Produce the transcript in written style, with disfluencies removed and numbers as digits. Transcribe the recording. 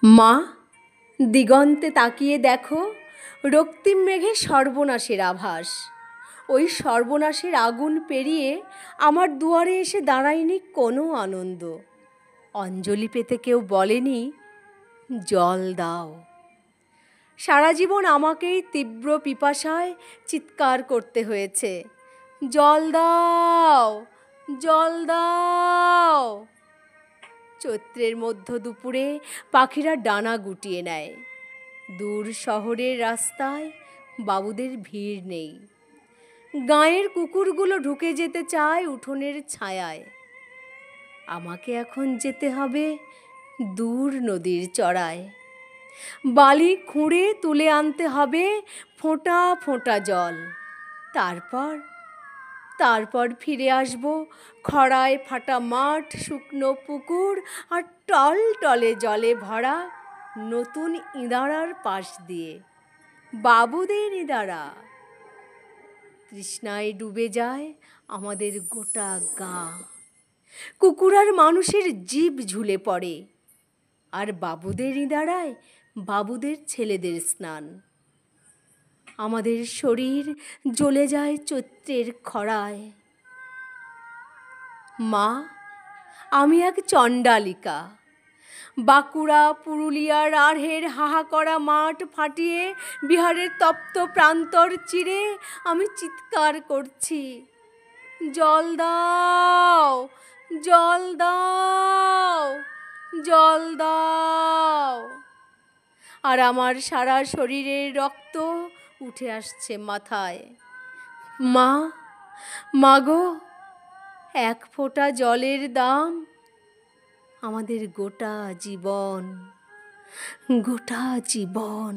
মা, দিগন্তে তাকিয়ে দেখো, রক্তিম মেঘে সর্বনাশের আভাস। ওই সর্বনাশের আগুন পেরিয়ে আমার দুয়ারে এসে দাঁড়ায়নি কোনো আনন্দ। অঞ্জলি পেতে কেউ বলেনি জল দাও। সারা জীবন আমাকেই তীব্র পিপাসায় চিৎকার করতে হয়েছে, জল দাও, জল দাও। চৈত্রের মধ্য দুপুরে পাখিরা ডানা গুটিয়ে নেয়। দূর শহরের রাস্তায় বাবুদের ভিড় নেই। গাঁয়ের কুকুরগুলো ঢুকে যেতে চায় উঠোনের ছায়ায়। আমাকে এখন যেতে হবে দূর নদীর চড়ায়। বালি খুঁড়ে তুলে আনতে হবে ফোঁটা ফোঁটা জল। তারপর ফিরে আসবো খরায় ফাটা মাঠ, শুকনো পুকুর আর টলটলে জলে ভরা নতুন ইঁদারার পাশ দিয়ে। বাবুদের ইঁদারা। তৃষ্ণায় ডুবে যায় আমাদের গোটা গা। কুকুর আর মানুষের জিভ ঝুলে পড়ে। আর বাবুদের ইঁদারায় বাবুদের ছেলেদের স্নান। আমাদের শরীর জ্বলে যায় চৈত্রের খরায়। মা, আমি এক চণ্ডালিকা। বাঁকুড়া, পুরুলিয়ার আড়ের হাহা করা মাঠ ফাটিয়ে বিহারের তপ্ত প্রান্তর চিরে আমি চিৎকার করছি, জল দাও, জল দাও, জল দাও। আর আমার সারা শরীরের রক্ত উঠে আসছে মাথায়। মা, মাগো, এক ফোঁটা জলের দাম আমাদের গোটা জীবন, গোটা জীবন।